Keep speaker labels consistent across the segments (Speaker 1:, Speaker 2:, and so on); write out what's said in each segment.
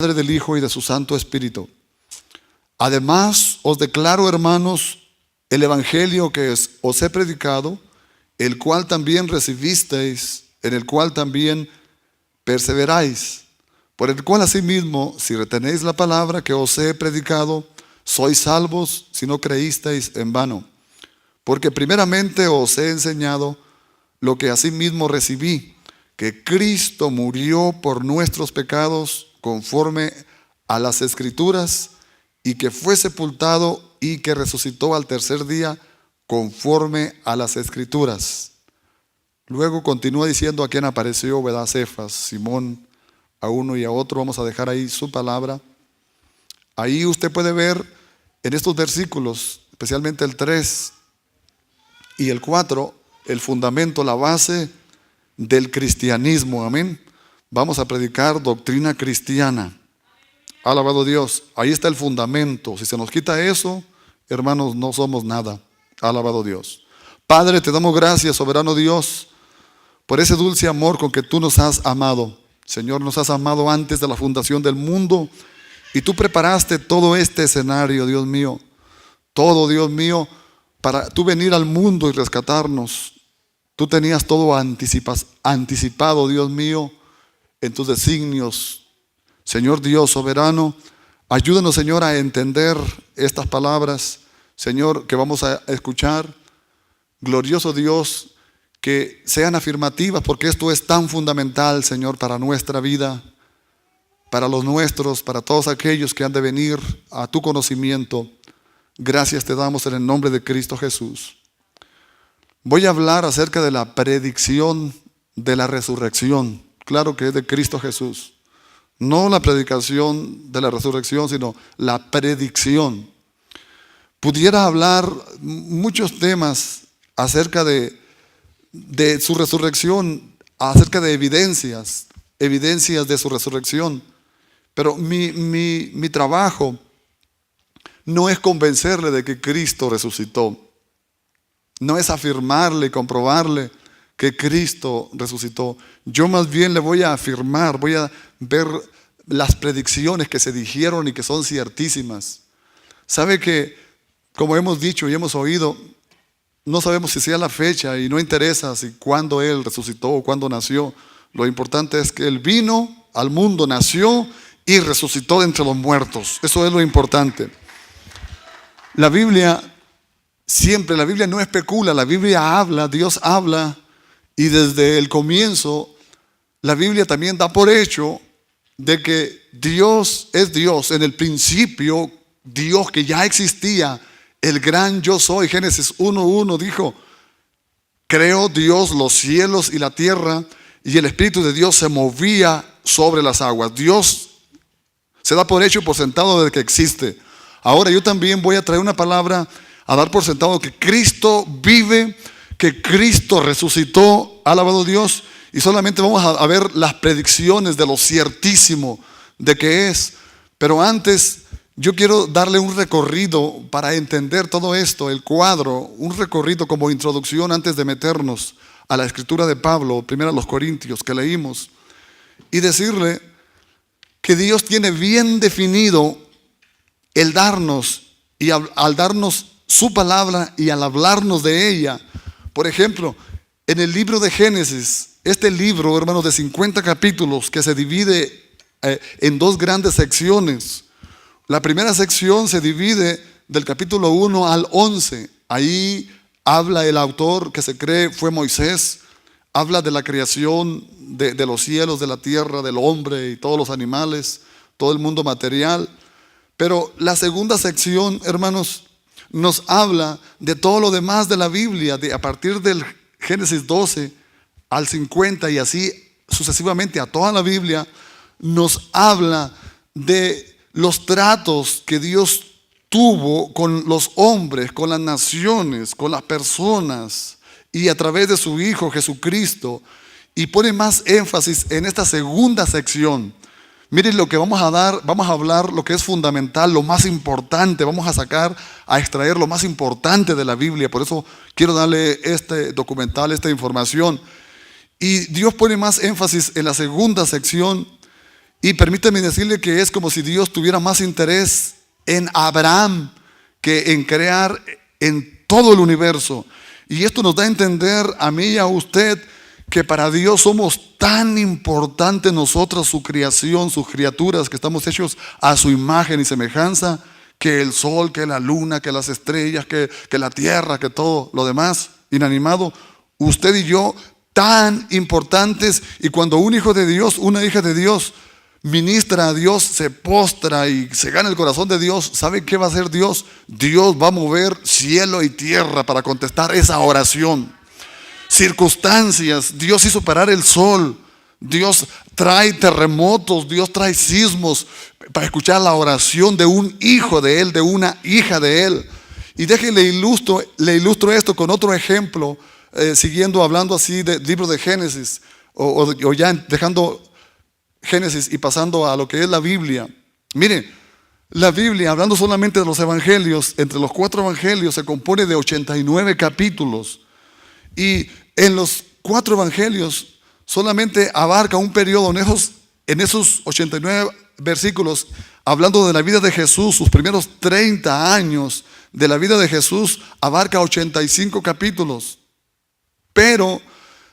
Speaker 1: Padre, del Hijo y de su Santo Espíritu. Además, os declaro, hermanos, el evangelio que os he predicado, el cual también recibisteis, en el cual también perseveráis, por el cual asimismo, si retenéis la palabra que os he predicado, sois salvos si no creísteis en vano. Porque primeramente os he enseñado lo que asimismo recibí, que Cristo murió por nuestros pecados conforme a las Escrituras, y que fue sepultado y que resucitó al tercer día conforme a las Escrituras. Luego continúa diciendo a quién apareció, ¿verdad? Cefas, Simón, a uno y a otro. Vamos a dejar ahí su palabra. Ahí usted puede ver en estos versículos, especialmente el 3 y el 4, el fundamento, la base del cristianismo. Amén. Vamos a predicar doctrina cristiana. Alabado Dios. Ahí está el fundamento. Si se nos quita eso, hermanos, no somos nada. Alabado Dios. Padre, te damos gracias, soberano Dios, por ese dulce amor con que tú nos has amado. Señor, nos has amado antes de la fundación del mundo, y tú preparaste todo este escenario, Dios mío. Todo, Dios mío, para tú venir al mundo y rescatarnos. Tú tenías todo anticipado, Dios mío, en tus designios. Señor Dios soberano, ayúdanos, Señor, a entender estas palabras, Señor, que vamos a escuchar. Glorioso Dios, que sean afirmativas, porque esto es tan fundamental, Señor, para nuestra vida, para los nuestros, para todos aquellos que han de venir a tu conocimiento. Gracias te damos en el nombre de Cristo Jesús. Voy a hablar acerca de la predicción de la resurrección. Claro que es de Cristo Jesús. No la predicación de la resurrección, sino la predicción. Pudiera hablar muchos temas acerca de su resurrección, acerca de evidencias de su resurrección. Pero mi trabajo no es convencerle de que Cristo resucitó. No es afirmarle y comprobarle que Cristo resucitó. Yo más bien le voy a afirmar, voy a ver las predicciones que se dijeron y que son ciertísimas. Sabe que, como hemos dicho y hemos oído, no sabemos si sea la fecha y no interesa si cuándo Él resucitó o cuándo nació. Lo importante es que Él vino al mundo, nació y resucitó de entre los muertos. Eso es lo importante. La Biblia no especula, la Biblia habla, Dios habla. Y desde el comienzo, la Biblia también da por hecho de que Dios es Dios. En el principio, Dios que ya existía, el gran yo soy. Génesis 1:1 dijo: creó Dios los cielos y la tierra, y el Espíritu de Dios se movía sobre las aguas. Dios se da por hecho y por sentado desde que existe. Ahora yo también voy a traer una palabra a dar por sentado que Cristo vive, que Cristo resucitó, alabado Dios, y solamente vamos a ver las predicciones de lo ciertísimo de que es. Pero antes yo quiero darle un recorrido para entender todo esto, el cuadro, un recorrido como introducción antes de meternos a la escritura de Pablo, primero a los Corintios que leímos, y decirle que Dios tiene bien definido el darnos, y al darnos su palabra y al hablarnos de ella. Por ejemplo, en el libro de Génesis, este libro, hermanos, de 50 capítulos que se divide en dos grandes secciones. La primera sección se divide del capítulo 1 al 11. Ahí habla el autor, que se cree fue Moisés. Habla de la creación de los cielos, de la tierra, del hombre y todos los animales, todo el mundo material. Pero la segunda sección, hermanos, nos habla de todo lo demás de la Biblia, a partir del Génesis 12 al 50 y así sucesivamente a toda la Biblia. Nos habla de los tratos que Dios tuvo con los hombres, con las naciones, con las personas, y a través de su Hijo Jesucristo. Y pone más énfasis en esta segunda sección. Miren lo que vamos a hablar lo que es fundamental, lo más importante. Vamos a extraer lo más importante de la Biblia. Por eso quiero darle este documental, esta información. Y Dios pone más énfasis en la segunda sección. Y permítame decirle que es como si Dios tuviera más interés en Abraham que en crear en todo el universo. Y esto nos da a entender a mí y a usted que para Dios somos tan importantes nosotros, su creación, sus criaturas, que estamos hechos a su imagen y semejanza, que el sol, que la luna, que las estrellas, que la tierra, que todo lo demás inanimado. Usted y yo tan importantes. Y cuando un hijo de Dios, una hija de Dios ministra a Dios, se postra y se gana el corazón de Dios, ¿sabe qué va a hacer Dios? Dios va a mover cielo y tierra para contestar esa oración. Circunstancias, Dios hizo parar el sol, Dios trae terremotos, Dios trae sismos para escuchar la oración de un hijo de Él, de una hija de Él. Y déjenle le ilustro esto con otro ejemplo, siguiendo hablando así del libro de Génesis, o ya dejando Génesis y pasando a lo que es la Biblia. Mire, la Biblia, hablando solamente de los evangelios, entre los 4 evangelios se compone de 89 capítulos. Y en los 4 evangelios solamente abarca un periodo en esos 89 versículos, hablando de la vida de Jesús, sus primeros 30 años de la vida de Jesús, abarca 85 capítulos. Pero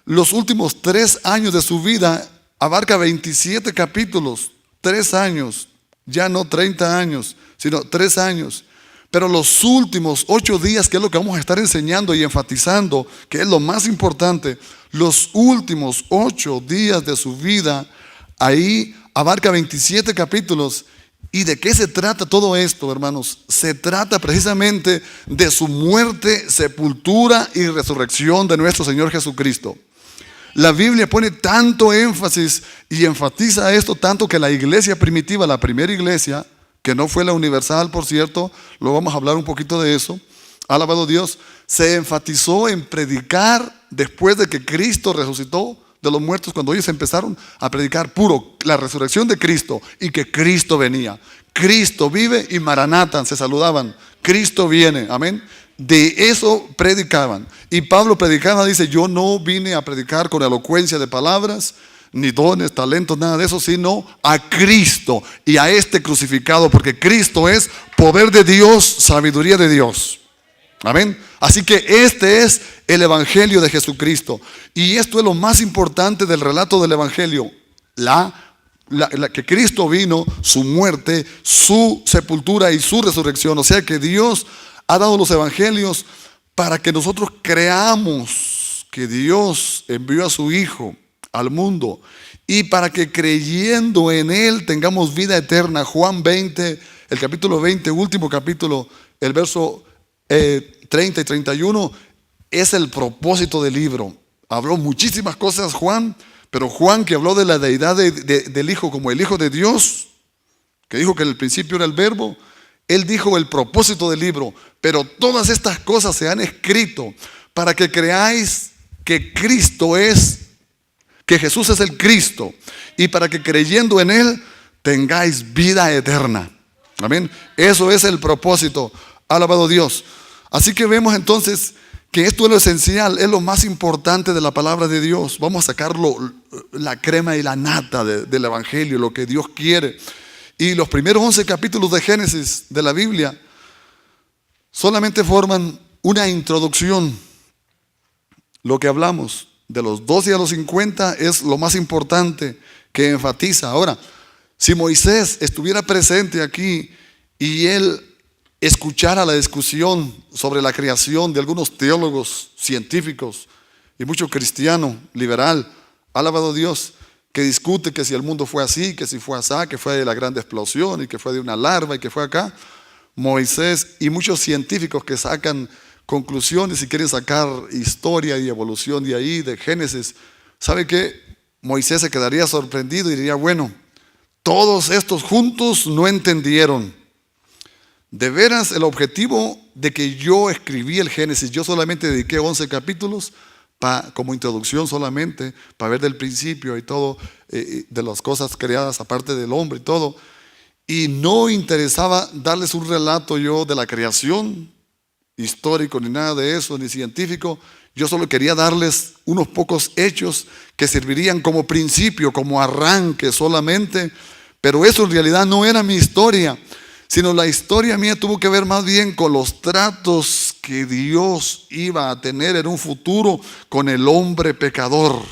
Speaker 1: los últimos 3 años de su vida abarca 27 capítulos, 3 años, ya no 30 años, sino 3 años. Pero los últimos 8 días, que es lo que vamos a estar enseñando y enfatizando, que es lo más importante, los últimos 8 días de su vida, ahí abarca 27 capítulos. ¿Y de qué se trata todo esto, hermanos? Se trata precisamente de su muerte, sepultura y resurrección de nuestro Señor Jesucristo. La Biblia pone tanto énfasis y enfatiza esto tanto que la iglesia primitiva, la primera iglesia, que no fue la universal, por cierto, lo vamos a hablar un poquito de eso, alabado Dios, se enfatizó en predicar después de que Cristo resucitó de los muertos, cuando ellos empezaron a predicar puro la resurrección de Cristo y que Cristo venía. Cristo vive y Maranatha, se saludaban, Cristo viene, amén. De eso predicaban. Y Pablo predicaba, dice, yo no vine a predicar con elocuencia de palabras, ni dones, talentos, nada de eso, sino a Cristo y a este crucificado, porque Cristo es poder de Dios, sabiduría de Dios. Amén. Así que este es el evangelio de Jesucristo. Y esto es lo más importante del relato del evangelio. Que Cristo vino, su muerte, su sepultura y su resurrección. O sea que Dios ha dado los evangelios para que nosotros creamos que Dios envió a su Hijo al mundo y para que creyendo en Él tengamos vida eterna. Juan 20, el capítulo 20, último capítulo, el verso 30 y 31, es el propósito del libro. Habló muchísimas cosas Juan, pero Juan, que habló de la deidad del Hijo como el Hijo de Dios, que dijo que en el principio era el Verbo, él dijo el propósito del libro. Pero todas estas cosas se han escrito para que creáis que que Jesús es el Cristo, y para que creyendo en Él tengáis vida eterna. Amén. Eso es el propósito. Alabado Dios. Así que vemos entonces que esto es lo esencial, es lo más importante de la palabra de Dios. Vamos a sacarlo, la crema y la nata del evangelio, lo que Dios quiere. Y los primeros 11 capítulos de Génesis de la Biblia solamente forman una introducción. Lo que hablamos de los 12 a los 50 es lo más importante que enfatiza. Ahora, si Moisés estuviera presente aquí y él escuchara la discusión sobre la creación de algunos teólogos científicos y mucho cristiano liberal, alabado Dios, que discute que si el mundo fue así, que si fue así, que fue de la gran explosión y que fue de una larva y que fue acá, Moisés y muchos científicos que sacan conclusiones y quieren sacar historia y evolución de ahí, de Génesis, ¿sabe qué? Moisés se quedaría sorprendido y diría, bueno, todos estos juntos no entendieron. De veras, el objetivo de que yo escribí el Génesis, yo solamente dediqué 11 capítulos como introducción solamente, para ver del principio y todo, de las cosas creadas aparte del hombre y todo. Y no interesaba darles un relato yo de la creación histórico, ni nada de eso, ni científico. Yo solo quería darles unos pocos hechos que servirían como principio, como arranque solamente, Pero eso en realidad no era mi historia, sino la historia mía tuvo que ver más bien con los tratos que Dios iba a tener en un futuro con el hombre pecador.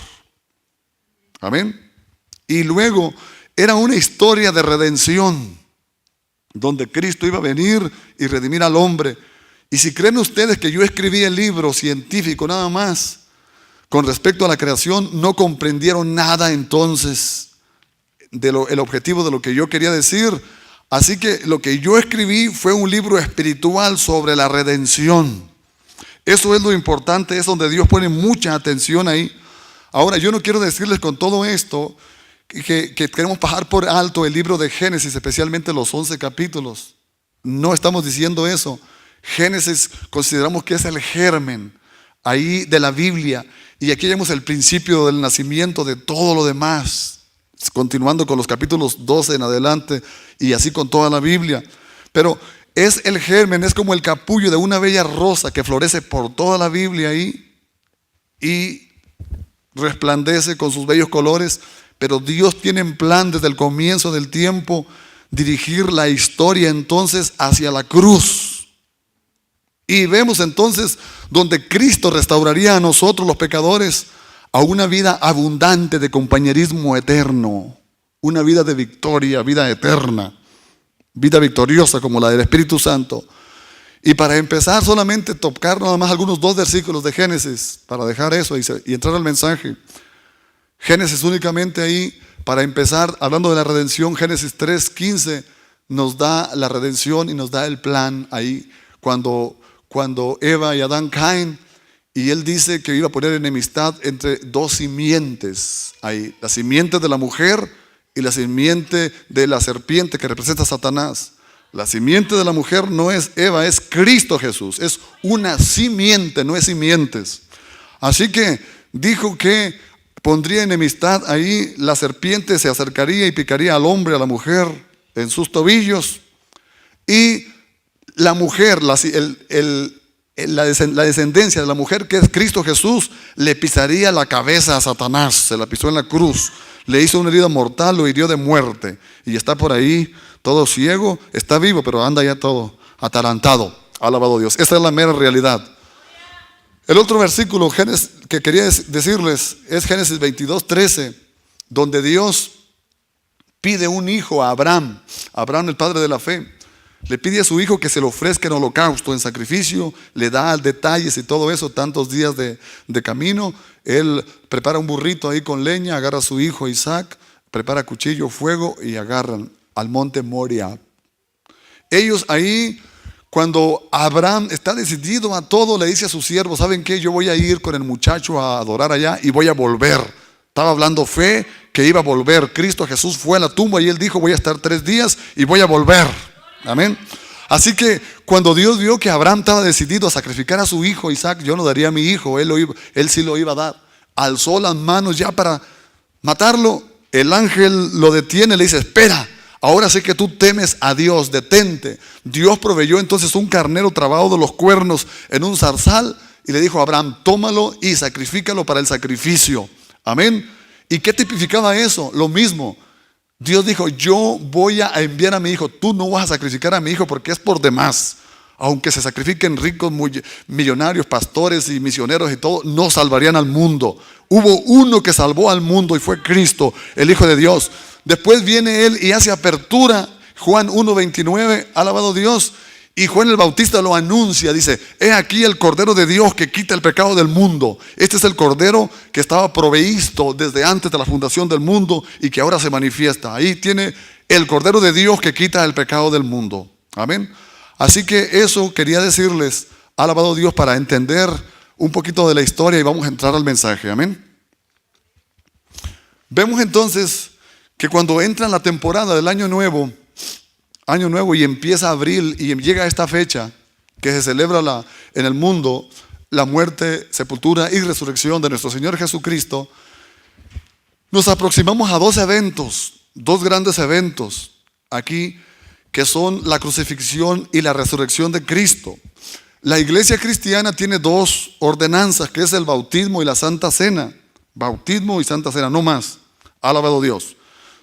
Speaker 1: Amén. Y luego era una historia de redención, donde Cristo iba a venir y redimir al hombre. Y si creen ustedes que yo escribí el libro científico nada más con respecto a la creación, no comprendieron nada entonces el objetivo de lo que yo quería decir. Así que lo que yo escribí fue un libro espiritual sobre la redención. Eso es lo importante, es donde Dios pone mucha atención ahí. Ahora, yo no quiero decirles con todo esto que queremos pasar por alto el libro de Génesis, especialmente los 11 capítulos. No estamos diciendo eso. Génesis consideramos que es el germen ahí de la Biblia. Y aquí vemos el principio del nacimiento de todo lo demás. Continuando con los capítulos 12 en adelante y así con toda la Biblia. Pero es el germen, es como el capullo de una bella rosa que florece por toda la Biblia ahí y resplandece con sus bellos colores. Pero Dios tiene en plan desde el comienzo del tiempo dirigir la historia entonces hacia la cruz. Y vemos entonces donde Cristo restauraría a nosotros los pecadores a una vida abundante de compañerismo eterno, una vida de victoria, vida eterna, vida victoriosa como la del Espíritu Santo. Y para empezar solamente tocar nada más algunos 2 versículos de Génesis, para dejar eso y entrar al mensaje. Génesis únicamente ahí, para empezar, hablando de la redención, Génesis 3:15 nos da la redención y nos da el plan ahí, cuando Eva y Adán caen. Y él dice que iba a poner enemistad entre 2 simientes ahí. La simiente de la mujer y la simiente de la serpiente que representa a Satanás. La simiente de la mujer no es Eva, es Cristo Jesús. Es una simiente, no es simientes. Así que dijo que pondría enemistad ahí. La serpiente se acercaría y picaría al hombre, a la mujer en sus tobillos. Y la mujer, la descendencia de la mujer, que es Cristo Jesús, le pisaría la cabeza a Satanás. Se la pisó en la cruz, le hizo una herida mortal, lo hirió de muerte y está por ahí todo ciego. Está vivo, pero anda ya todo atarantado. Alabado Dios. Esa es la mera realidad. El otro versículo que quería decirles es Génesis 22:13, donde Dios pide un hijo a Abraham, el padre de la fe. Le pide a su hijo que se le ofrezca en holocausto, en sacrificio. Le da detalles y todo eso, tantos días de camino. Él prepara un burrito ahí con leña, agarra a su hijo Isaac, prepara cuchillo, fuego y agarran al monte Moria. Ellos ahí, cuando Abraham está decidido a todo, le dice a sus siervos: ¿saben qué? Yo voy a ir con el muchacho a adorar allá y voy a volver. Estaba hablando fe que iba a volver. Cristo Jesús fue a la tumba y él dijo: voy a estar 3 días y voy a volver. Amén. Así que cuando Dios vio que Abraham estaba decidido a sacrificar a su hijo Isaac, yo no daría a mi hijo, él sí lo iba a dar. Alzó las manos ya para matarlo. El ángel lo detiene, le dice: espera, ahora sé que tú temes a Dios, detente. Dios proveyó entonces un carnero trabado de los cuernos en un zarzal y le dijo a Abraham: tómalo y sacrifícalo para el sacrificio. Amén. ¿Y qué tipificaba eso? Lo mismo. Dios dijo: yo voy a enviar a mi hijo. Tú no vas a sacrificar a mi hijo porque es por demás. Aunque se sacrifiquen ricos, millonarios, pastores y misioneros y todo, no salvarían al mundo. Hubo uno que salvó al mundo y fue Cristo, el Hijo de Dios. Después viene él y hace apertura. Juan 1:29, alabado Dios. Y Juan el Bautista lo anuncia, dice: he aquí el Cordero de Dios que quita el pecado del mundo. Este es el Cordero que estaba provisto desde antes de la fundación del mundo y que ahora se manifiesta. Ahí tiene el Cordero de Dios que quita el pecado del mundo. Amén. Así que eso quería decirles, alabado Dios, para entender un poquito de la historia y vamos a entrar al mensaje. Amén. Vemos entonces que cuando entra en la temporada del año nuevo y empieza abril y llega esta fecha que se celebra en el mundo la muerte, sepultura y resurrección de nuestro Señor Jesucristo, nos aproximamos a 2 eventos, 2 grandes eventos aquí, que son la crucifixión y la resurrección de Cristo. La iglesia cristiana tiene 2 ordenanzas, que es el bautismo y la Santa Cena. Bautismo y Santa Cena, no más. Alabado Dios.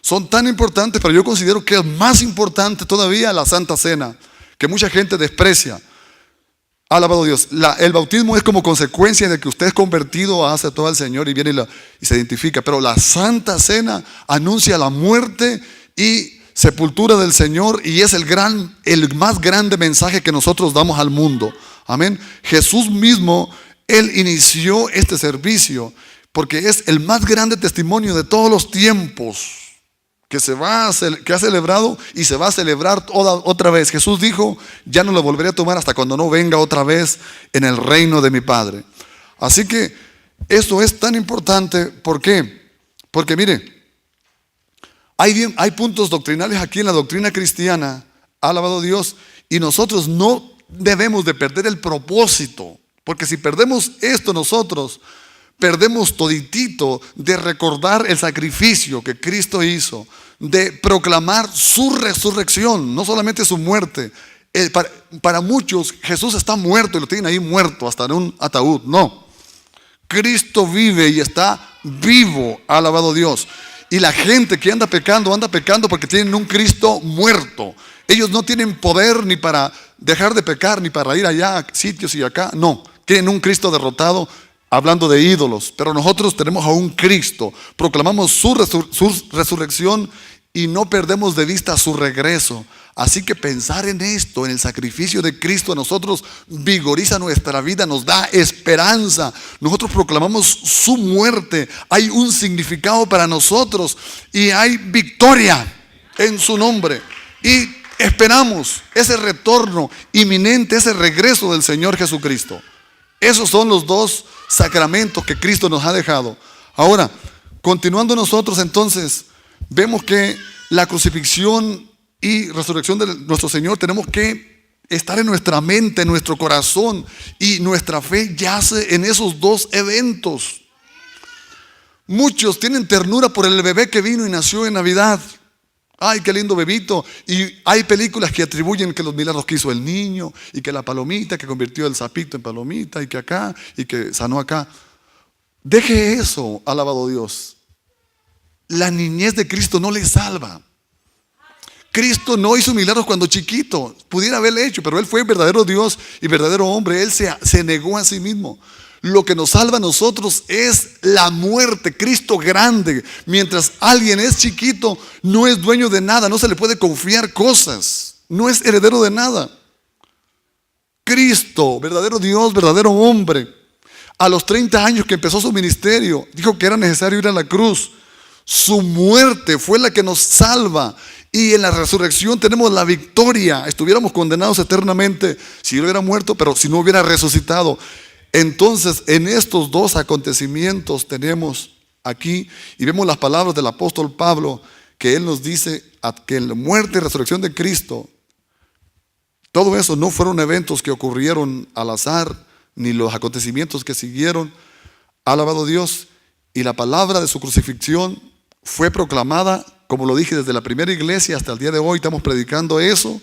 Speaker 1: Son tan importantes, pero yo considero que es más importante todavía la Santa Cena, que mucha gente desprecia. Alabado Dios. El bautismo es como consecuencia de que usted es convertido, hace todo al Señor y viene y se identifica. Pero la Santa Cena anuncia la muerte y sepultura del Señor, y es el más grande mensaje que nosotros damos al mundo. Amén. Jesús mismo, Él inició este servicio porque es el más grande testimonio de todos los tiempos que ha celebrado y se va a celebrar otra vez. Jesús dijo: ya no lo volveré a tomar hasta cuando no venga otra vez en el reino de mi Padre. Así que esto es tan importante. ¿Por qué? Porque mire, hay puntos doctrinales aquí en la doctrina cristiana, alabado Dios, y nosotros no debemos de perder el propósito, porque si perdemos esto nosotros, perdemos toditito de recordar el sacrificio que Cristo hizo, de proclamar su resurrección, no solamente su muerte. Para muchos Jesús está muerto y lo tienen ahí muerto hasta en un ataúd. No, Cristo vive y está vivo, alabado Dios. Y la gente que anda pecando porque tienen un Cristo muerto. Ellos no tienen poder ni para dejar de pecar, ni para ir allá a sitios y acá. No, tienen un Cristo derrotado, hablando de ídolos. Pero nosotros tenemos a un Cristo. Proclamamos su resurrección y no perdemos de vista su regreso. Así que pensar en esto, en el sacrificio de Cristo, a nosotros vigoriza nuestra vida, nos da esperanza. Nosotros proclamamos su muerte. Hay un significado para nosotros y hay victoria en su nombre. Y esperamos ese retorno inminente, ese regreso del Señor Jesucristo. Esos son los dos sacramentos que Cristo nos ha dejado. Ahora, continuando nosotros entonces, vemos que la crucifixión y resurrección de nuestro Señor tenemos que estar en nuestra mente, en nuestro corazón, y nuestra fe yace en esos dos eventos. Muchos tienen ternura por el bebé que vino y nació en Navidad. Ay, qué lindo bebito. Y hay películas que atribuyen que los milagros que hizo el niño, y que la palomita que convirtió el sapito en palomita, y que acá, y que sanó acá. Deje eso, alabado Dios. La niñez de Cristo no le salva. Cristo no hizo milagros cuando chiquito. Pudiera haberle hecho, pero Él fue verdadero Dios y verdadero hombre. Él se negó a sí mismo. Lo que nos salva a nosotros es la muerte. Cristo grande. Mientras alguien es chiquito, no es dueño de nada, no se le puede confiar cosas, no es heredero de nada. Cristo, verdadero Dios, verdadero hombre, a los 30 años que empezó su ministerio, dijo que era necesario ir a la cruz. Su muerte fue la que nos salva. Y en la resurrección tenemos la victoria. Estuviéramos condenados eternamente si Él hubiera muerto, pero si no hubiera resucitado. Entonces, en estos dos acontecimientos tenemos aquí, y vemos las palabras del apóstol Pablo, que él nos dice que en la muerte y resurrección de Cristo, todo eso no fueron eventos que ocurrieron al azar, ni los acontecimientos que siguieron. Alabado Dios. Y la palabra de su crucifixión fue proclamada, como lo dije, desde la primera iglesia hasta el día de hoy. Estamos predicando eso.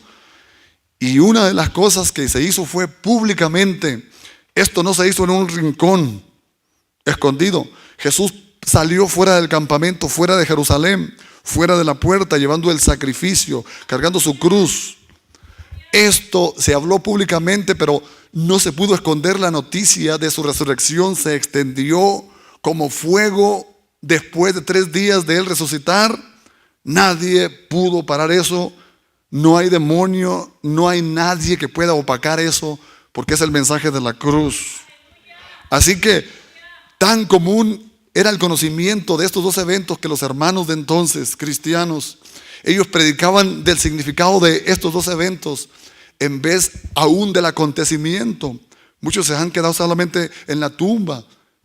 Speaker 1: Y una de las cosas que se hizo fue públicamente. Esto no se hizo en un rincón escondido. Jesús salió fuera del campamento, fuera de Jerusalén, fuera de la puerta, llevando el sacrificio, cargando su cruz. Esto se habló públicamente, pero no se pudo esconder. La noticia de su resurrección se extendió como fuego después de 3 días de Él resucitar. Nadie pudo parar eso. No hay demonio, no hay nadie que pueda opacar eso, porque es el mensaje de la cruz. Así que tan común era el conocimiento de estos dos eventos que los hermanos de entonces, cristianos, ellos predicaban del significado de estos dos eventos en vez aún del acontecimiento. Muchos se han quedado solamente en la tumba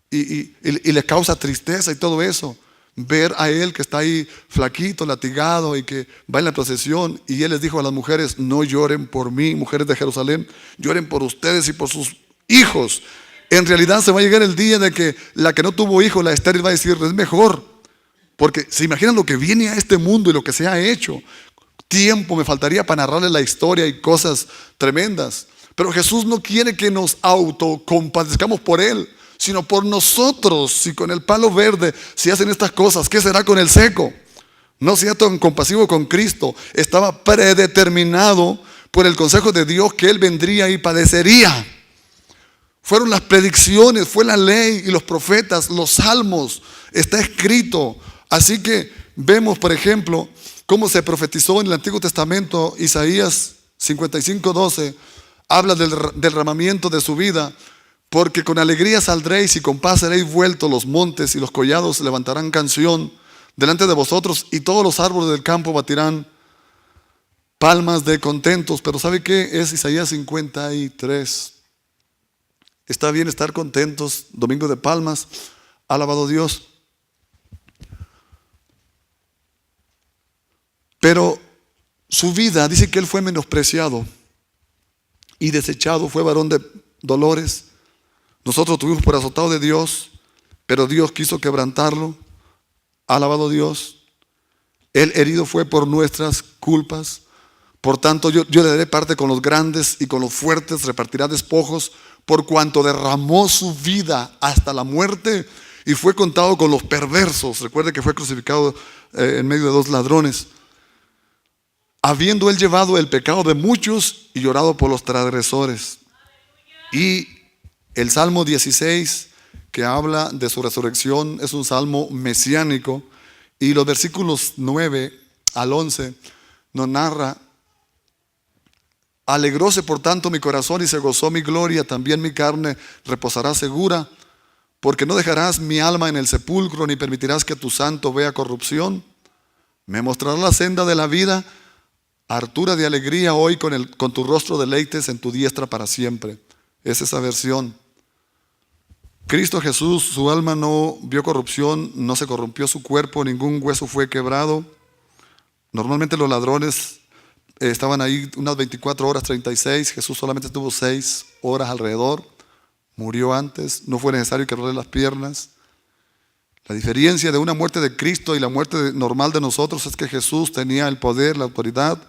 Speaker 1: y les causa tristeza y todo eso. Ver a Él que está ahí flaquito, latigado, y que va en la procesión, y Él les dijo a las mujeres: no lloren por mí, mujeres de Jerusalén, lloren por ustedes y por sus hijos. En realidad se va a llegar el día de que la que no tuvo hijo, la estéril, va a decir: es mejor, porque se imaginan lo que viene a este mundo y lo que se ha hecho. Tiempo me faltaría para narrarles la historia y cosas tremendas, pero Jesús no quiere que nos autocompadezcamos por Él, sino por nosotros. Si con el palo verde se hacen estas cosas, ¿qué será con el seco? No sea tan compasivo con Cristo. Estaba predeterminado por el consejo de Dios que Él vendría y padecería. Fueron las predicciones, fue la ley y los profetas, los salmos, está escrito. Así que vemos, por ejemplo, cómo se profetizó en el Antiguo Testamento. Isaías 55:12 habla del derramamiento de su vida. Porque con alegría saldréis y con paz seréis vueltos, los montes y los collados levantarán canción delante de vosotros, y todos los árboles del campo batirán palmas de contentos. Pero ¿sabe qué? Es Isaías 53. Está bien estar contentos, domingo de palmas, alabado Dios. Pero su vida, dice que Él fue menospreciado y desechado, fue varón de dolores. Nosotros tuvimos por azotado de Dios, pero Dios quiso quebrantarlo. Alabado Dios. Él herido fue por nuestras culpas. Por tanto, yo le daré parte con los grandes y con los fuertes repartirá despojos, por cuanto derramó su vida hasta la muerte y fue contado con los perversos. Recuerde que fue crucificado en medio de dos ladrones. Habiendo Él llevado el pecado de muchos y llorado por los transgresores. Y el Salmo 16, que habla de su resurrección, es un salmo mesiánico. Y los versículos 9 al 11 nos narra: alegróse por tanto mi corazón y se gozó mi gloria, también mi carne reposará segura, porque no dejarás mi alma en el sepulcro, ni permitirás que tu santo vea corrupción. Me mostrará la senda de la vida, hartura de alegría hoy con tu rostro deleites en tu diestra para siempre. Es esa versión. Cristo Jesús, su alma no vio corrupción, no se corrompió su cuerpo, ningún hueso fue quebrado. Normalmente los ladrones estaban ahí unas 24 horas, 36. Jesús solamente estuvo 6 horas alrededor. Murió antes, no fue necesario quebrarle las piernas. La diferencia de una muerte de Cristo y la muerte normal de nosotros es que Jesús tenía el poder, la autoridad,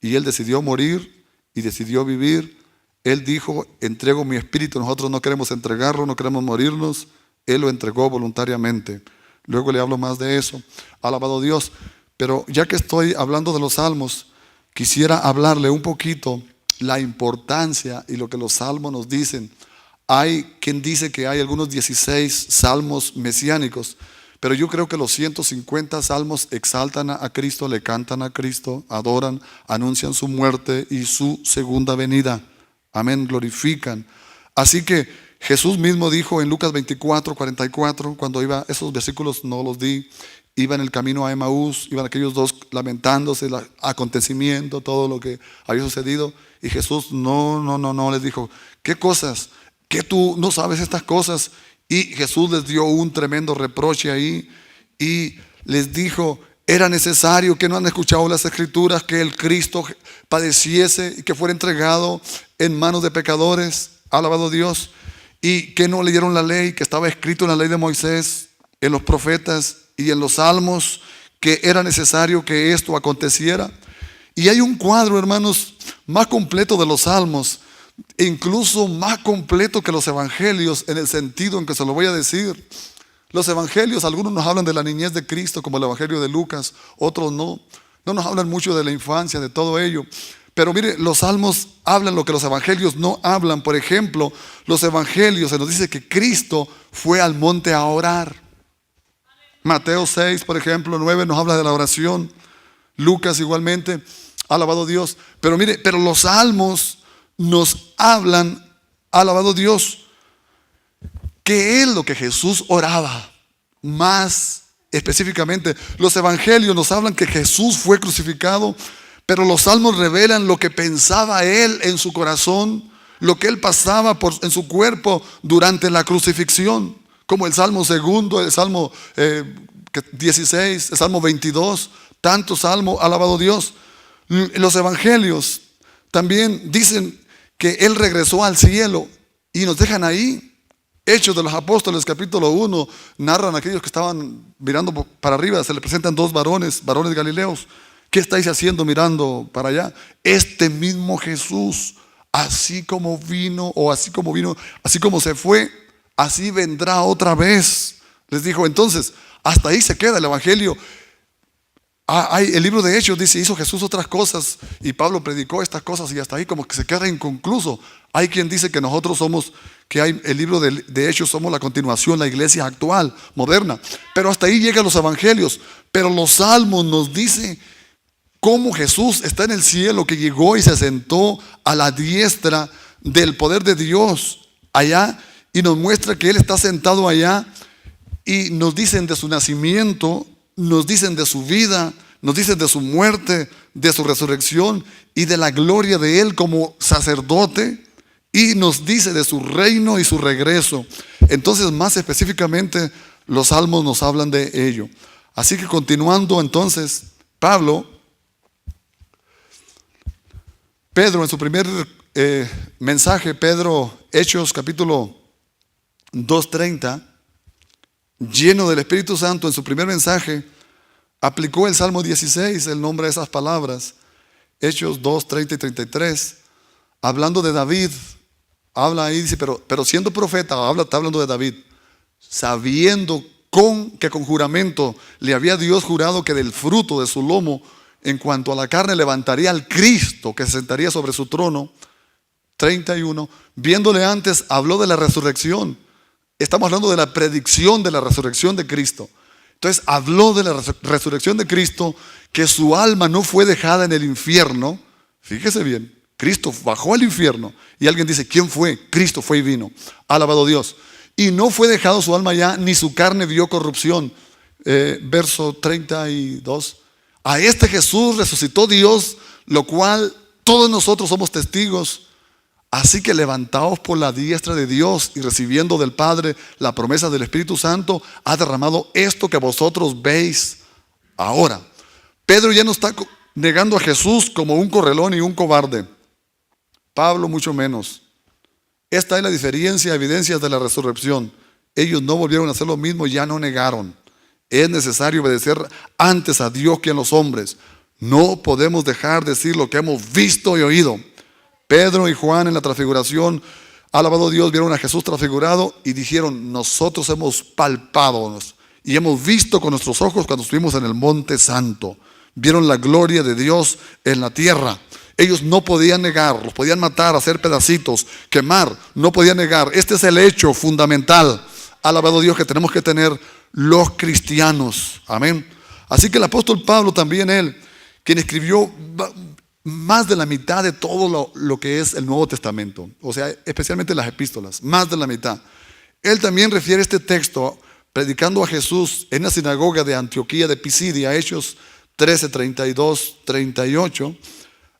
Speaker 1: y Él decidió morir y decidió vivir. Él dijo: entrego mi espíritu. Nosotros no queremos entregarlo, no queremos morirnos. Él lo entregó voluntariamente. Luego le hablo más de eso. Alabado Dios. Pero ya que estoy hablando de los salmos, quisiera hablarle un poquito la importancia y lo que los salmos nos dicen. Hay quien dice que hay algunos 16 salmos mesiánicos, pero yo creo que los 150 salmos exaltan a Cristo, le cantan a Cristo, adoran, anuncian su muerte y su segunda venida. Amén, glorifican. Así que Jesús mismo dijo en Lucas 24:44, cuando iba, esos versículos no los di, iba en el camino a Emaús, iban aquellos dos lamentándose, el acontecimiento, todo lo que había sucedido, y Jesús no les dijo: ¿qué cosas? ¿Que tú no sabes estas cosas? Y Jesús les dio un tremendo reproche ahí y les dijo: era necesario, que no han escuchado las escrituras, que el Cristo padeciese y que fuera entregado en manos de pecadores. Alabado Dios. Y que no leyeron la ley, que estaba escrito en la ley de Moisés, en los profetas y en los salmos, que era necesario que esto aconteciera. Y hay un cuadro, hermanos, más completo de los salmos, incluso más completo que los evangelios, en el sentido en que se lo voy a decir. Los evangelios, algunos nos hablan de la niñez de Cristo, como el evangelio de Lucas, otros no nos hablan mucho de la infancia, de todo ello. Pero mire, los salmos hablan lo que los evangelios no hablan. Por ejemplo, los evangelios se nos dice que Cristo fue al monte a orar. Mateo 6, por ejemplo, 9 nos habla de la oración. Lucas igualmente, alabado Dios. Pero mire, pero los salmos nos hablan, alabado Dios, que es lo que Jesús oraba. Más específicamente, los evangelios nos hablan que Jesús fue crucificado, pero los salmos revelan lo que pensaba Él en su corazón, lo que Él pasaba en su cuerpo durante la crucifixión, como el Salmo 2, el Salmo 16, el Salmo 22, tanto salmo, alabado Dios. Los evangelios también dicen que Él regresó al cielo y nos dejan ahí. Hechos de los Apóstoles, capítulo 1, narran a aquellos que estaban mirando para arriba. Se le presentan dos varones galileos. ¿Qué estáis haciendo mirando para allá? Este mismo Jesús, así como se fue, así vendrá otra vez. Les dijo. Entonces, hasta ahí se queda el evangelio. Hay el libro de Hechos dice, hizo Jesús otras cosas y Pablo predicó estas cosas y hasta ahí como que se queda inconcluso. Hay quien dice que nosotros somos, que hay el libro de Hechos somos la continuación, la iglesia actual, moderna. Pero hasta ahí llegan los evangelios. Pero los salmos nos dicen cómo Jesús está en el cielo, que llegó y se sentó a la diestra del poder de Dios allá y nos muestra que Él está sentado allá y nos dicen de su nacimiento, nos dicen de su vida, nos dicen de su muerte, de su resurrección y de la gloria de Él como sacerdote y nos dice de su reino y su regreso. Entonces, más específicamente, los salmos nos hablan de ello. Así que continuando entonces, Pedro en su primer mensaje, Hechos capítulo 2:30, lleno del Espíritu Santo, en su primer mensaje, aplicó el Salmo 16, el nombre de esas palabras, Hechos 2:30 y 33, hablando de David, habla ahí, dice, pero siendo profeta, está hablando de David, sabiendo que con juramento le había Dios jurado que del fruto de su lomo, en cuanto a la carne, levantaría al Cristo que se sentaría sobre su trono. 31, viéndole antes, habló de la resurrección. Estamos hablando de la predicción de la resurrección de Cristo. Entonces habló de la resurrección de Cristo, que su alma no fue dejada en el infierno. Fíjese bien, Cristo bajó al infierno. Y alguien dice, ¿quién fue? Cristo fue y vino. Alabado Dios. Y no fue dejado su alma ya, ni su carne vio corrupción. Verso 32. A este Jesús resucitó Dios, lo cual todos nosotros somos testigos. Así que levantaos por la diestra de Dios y recibiendo del Padre la promesa del Espíritu Santo, ha derramado esto que vosotros veis ahora. Pedro ya no está negando a Jesús como un correlón y un cobarde. Pablo mucho menos. Esta es la diferencia, evidencias de la resurrección. Ellos no volvieron a hacer lo mismo, ya no negaron. Es necesario obedecer antes a Dios que a los hombres. No podemos dejar de decir lo que hemos visto y oído. Pedro y Juan en la transfiguración, alabado Dios, vieron a Jesús transfigurado y dijeron, nosotros hemos palpado y hemos visto con nuestros ojos cuando estuvimos en el monte santo. Vieron la gloria de Dios en la tierra. Ellos no podían negar, los podían matar, hacer pedacitos, quemar, no podían negar. Este es el hecho fundamental, alabado Dios, que tenemos que tener los cristianos. Amén. Así que el apóstol Pablo también, él, quien escribió más de la mitad de todo lo que es el Nuevo Testamento, o sea, especialmente las epístolas, más de la mitad. Él también refiere este texto predicando a Jesús en la sinagoga de Antioquía de Pisidia, Hechos 13, 32, 38.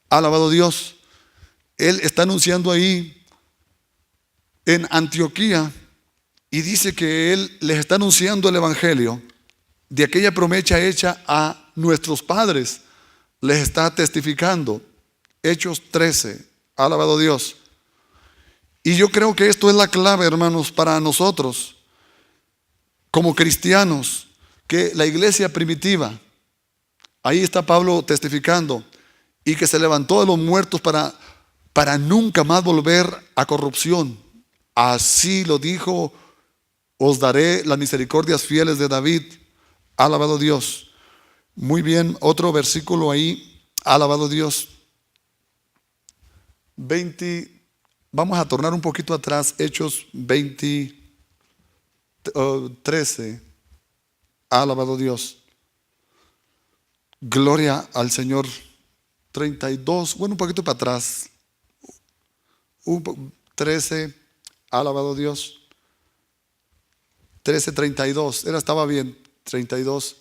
Speaker 1: Alabado Dios. Él está anunciando ahí en Antioquía y dice que él les está anunciando el evangelio de aquella promesa hecha a nuestros padres. Les está testificando. Hechos 13. Alabado Dios. Y yo creo que esto es la clave, hermanos, para nosotros como cristianos, que la iglesia primitiva, ahí está Pablo testificando, y que se levantó de los muertos para nunca más volver a corrupción. Así lo dijo, os daré las misericordias fieles de David. Alabado Dios. Muy bien, otro versículo ahí. Alabado Dios. 20, vamos a tornar un poquito atrás. Hechos 20, 13. Alabado Dios. Gloria al Señor. 32, bueno, un poquito para atrás. 13, alabado Dios. 13:32, estaba bien, 32.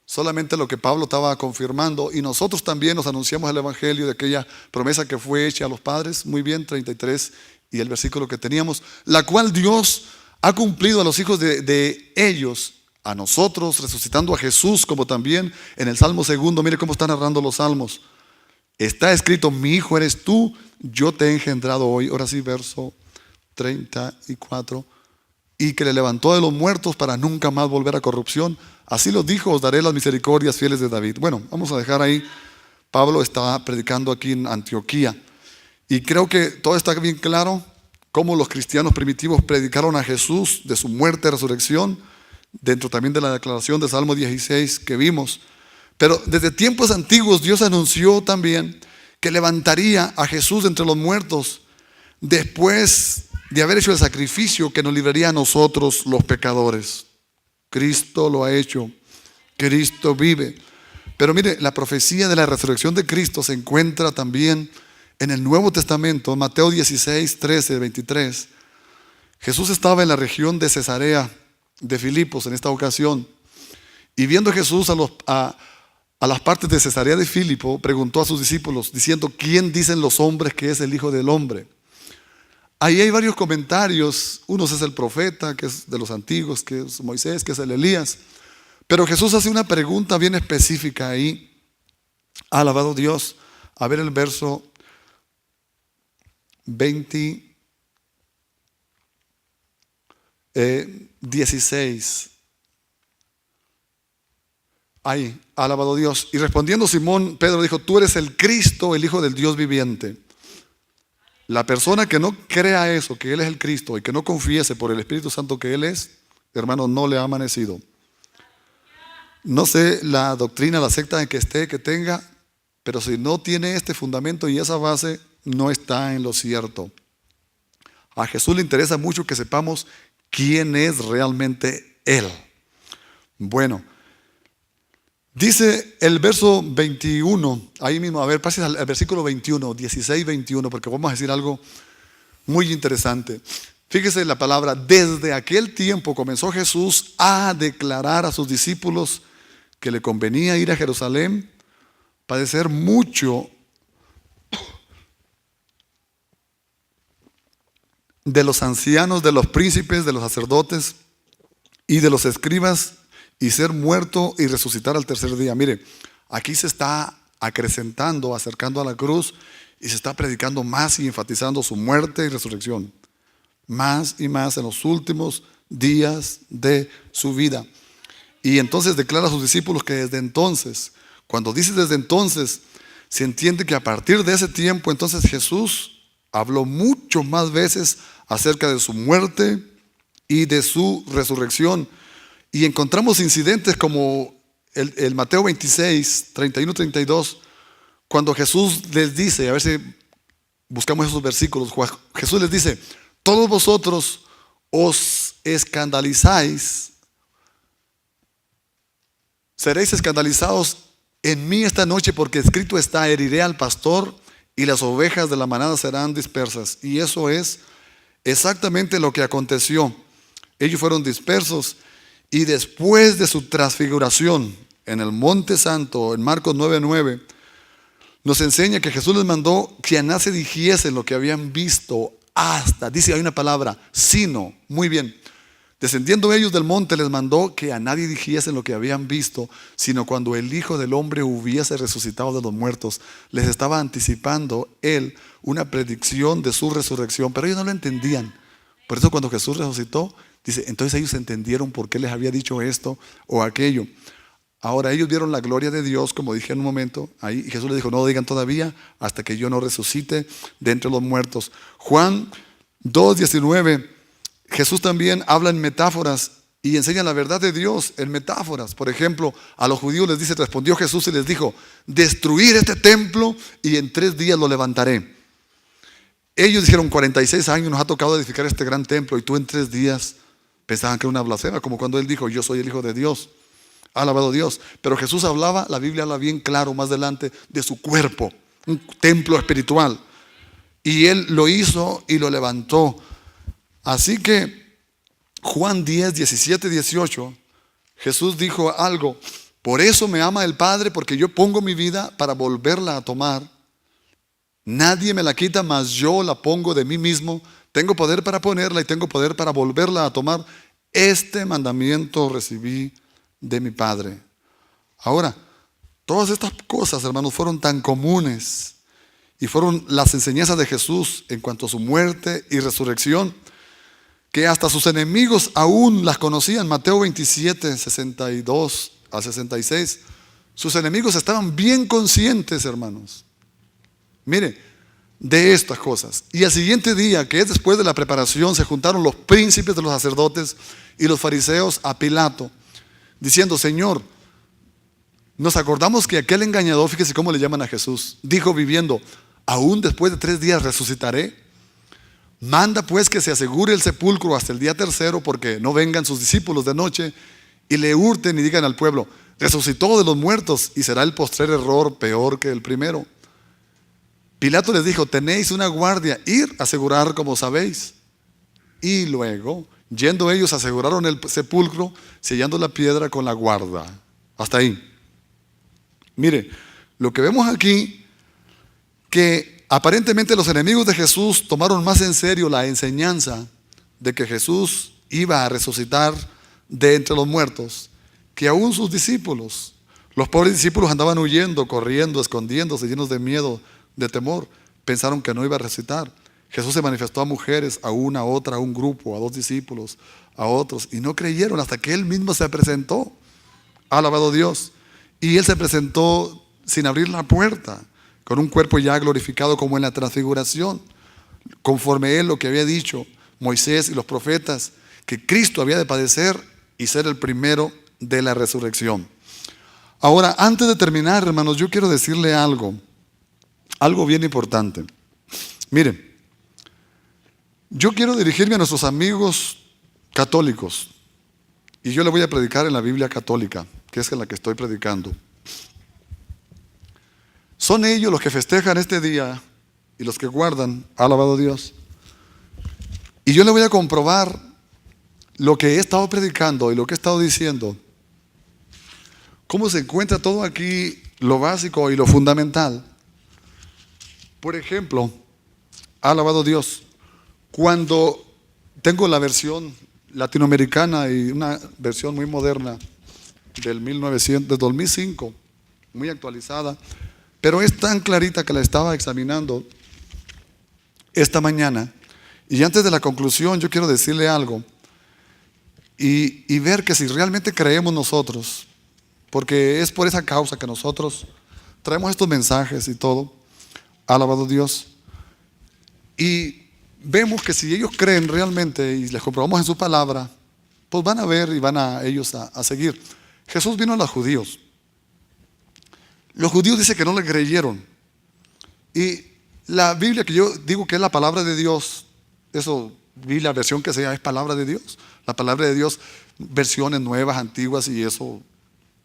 Speaker 1: Solamente lo que Pablo estaba confirmando, y nosotros también nos anunciamos el evangelio de aquella promesa que fue hecha a los padres. Muy bien, 33 y el versículo que teníamos, la cual Dios ha cumplido a los hijos de ellos, a nosotros, resucitando a Jesús, como también en el Salmo 2, mire cómo están narrando los salmos. Está escrito, mi hijo eres tú, yo te he engendrado hoy. Ahora sí, verso 34. Y que le levantó de los muertos para nunca más volver a corrupción. Así lo dijo, os daré las misericordias fieles de David. Bueno, vamos a dejar ahí. Pablo está predicando aquí en Antioquía. Y creo que todo está bien claro, cómo los cristianos primitivos predicaron a Jesús de su muerte y resurrección, dentro también de la declaración de Salmo 16 que vimos. Pero desde tiempos antiguos Dios anunció también que levantaría a Jesús de entre los muertos después de haber hecho el sacrificio que nos libraría a nosotros los pecadores. Cristo lo ha hecho. Cristo vive. Pero mire, la profecía de la resurrección de Cristo se encuentra también en el Nuevo Testamento, Mateo 16, 13, 23. Jesús estaba en la región de Cesarea de Filipos en esta ocasión. Y viendo Jesús a las partes de Cesarea de Filipo, preguntó a sus discípulos, diciendo: ¿quién dicen los hombres que es el Hijo del Hombre? Ahí hay varios comentarios. Unos es el profeta, que es de los antiguos, que es Moisés, que es el Elías. Pero Jesús hace una pregunta bien específica ahí. Alabado Dios. A ver el verso 16. Ahí, alabado Dios. Y respondiendo Simón, Pedro dijo: tú eres el Cristo, el Hijo del Dios viviente. La persona que no crea eso, que Él es el Cristo, y que no confiese por el Espíritu Santo que Él es, hermano, no le ha amanecido. No sé la doctrina, la secta en que esté, que tenga, pero si no tiene este fundamento y esa base, no está en lo cierto. A Jesús le interesa mucho que sepamos quién es realmente Él. Bueno, dice el verso 21, ahí mismo, a ver, pases al versículo 21, 16, 21, porque vamos a decir algo muy interesante. Fíjese la palabra: desde aquel tiempo comenzó Jesús a declarar a sus discípulos que le convenía ir a Jerusalén, padecer mucho de los ancianos, de los príncipes, de los sacerdotes y de los escribas, y ser muerto y resucitar al tercer día. Mire, aquí se está acrecentando, acercando a la cruz, y se está predicando más y enfatizando su muerte y resurrección. Más y más en los últimos días de su vida. Y entonces declara a sus discípulos que desde entonces, cuando dice desde entonces, se entiende que a partir de ese tiempo, entonces Jesús habló mucho más veces acerca de su muerte y de su resurrección. Y encontramos incidentes como el Mateo 26, 31, 32, cuando Jesús les dice, a ver si buscamos esos versículos, Jesús les dice: todos vosotros os escandalizáis, seréis escandalizados en mí esta noche, porque escrito está: heriré al pastor y las ovejas de la manada serán dispersas. Y eso es exactamente lo que aconteció. Ellos fueron dispersos, y después de su transfiguración en el Monte Santo, en Marcos 9:9, nos enseña que Jesús les mandó que a nadie dijesen lo que habían visto hasta, dice, hay una palabra, sino, muy bien. Descendiendo ellos del monte, les mandó que a nadie dijesen lo que habían visto, sino cuando el Hijo del Hombre hubiese resucitado de los muertos. Les estaba anticipando Él una predicción de su resurrección, pero ellos no lo entendían. Por eso cuando Jesús resucitó, dice, entonces ellos entendieron por qué les había dicho esto o aquello. Ahora ellos vieron la gloria de Dios, como dije en un momento, ahí, y Jesús les dijo: no digan todavía hasta que yo no resucite de entre los muertos. Juan 2:19, Jesús también habla en metáforas y enseña la verdad de Dios en metáforas. Por ejemplo, a los judíos les dice, respondió Jesús y les dijo: destruir este templo y en 3 días lo levantaré. Ellos dijeron: 46 años nos ha tocado edificar este gran templo, y tú en 3 días. Pensaban que era una blasfema, como cuando él dijo: yo soy el Hijo de Dios. Alabado Dios. Pero Jesús hablaba, la Biblia habla bien claro más adelante, de su cuerpo, un templo espiritual. Y Él lo hizo y lo levantó. Así que Juan 10, 17, 18, Jesús dijo algo: por eso me ama el Padre, porque yo pongo mi vida para volverla a tomar. Nadie me la quita, mas yo la pongo de mí mismo. Tengo poder para ponerla y tengo poder para volverla a tomar. Este mandamiento recibí de mi Padre. Ahora, todas estas cosas, hermanos, fueron tan comunes y fueron las enseñanzas de Jesús en cuanto a su muerte y resurrección, que hasta sus enemigos aún las conocían. Mateo 27, 62 a 66. Sus enemigos estaban bien conscientes, hermanos, mire, de estas cosas. Y al siguiente día, que es después de la preparación, se juntaron los príncipes de los sacerdotes y los fariseos a Pilato, diciendo: Señor, nos acordamos que aquel engañador, fíjese cómo le llaman a Jesús, dijo viviendo: aún después de 3 días resucitaré. Manda pues que se asegure el sepulcro hasta el día tercero, porque no vengan sus discípulos de noche y le hurten y digan al pueblo: resucitó de los muertos, y será el postrer error peor que el primero. Pilato les dijo: tenéis una guardia, ir a asegurar como sabéis. Y luego, yendo ellos, aseguraron el sepulcro, sellando la piedra con la guarda. Hasta ahí. Mire, lo que vemos aquí, que aparentemente los enemigos de Jesús tomaron más en serio la enseñanza de que Jesús iba a resucitar de entre los muertos, que aún sus discípulos. Los pobres discípulos andaban huyendo, corriendo, escondiéndose, llenos de miedo, de temor. Pensaron que no iba a resucitar. Jesús se manifestó a mujeres, a una, a otra, a un grupo, a 2 discípulos, a otros, y no creyeron hasta que Él mismo se presentó. Alabado Dios. Y Él se presentó sin abrir la puerta, con un cuerpo ya glorificado como en la transfiguración, conforme Él lo que había dicho Moisés y los profetas, que Cristo había de padecer y ser el primero de la resurrección. Ahora, antes de terminar, hermanos, yo quiero decirle algo bien importante. Miren, yo quiero dirigirme a nuestros amigos católicos, y yo le voy a predicar en la Biblia católica, que es en la que estoy predicando. Son ellos los que festejan este día y los que guardan, alabado Dios. Y yo le voy a comprobar lo que he estado predicando y lo que he estado diciendo, cómo se encuentra todo aquí, lo básico y lo fundamental. Por ejemplo, alabado Dios, cuando tengo la versión latinoamericana y una versión muy moderna del 2005, muy actualizada, pero es tan clarita que la estaba examinando esta mañana. Y antes de la conclusión yo quiero decirle algo y ver que si realmente creemos nosotros, porque es por esa causa que nosotros traemos estos mensajes y todo, alabado Dios, y vemos que si ellos creen realmente y les comprobamos en su palabra, pues van a ver y van a ellos a seguir. Jesús vino a los judíos. Los judíos dicen que no le creyeron. Y la Biblia, que yo digo que es la palabra de Dios, eso, Biblia, versión que sea, es palabra de Dios. La palabra de Dios, versiones nuevas, antiguas, y eso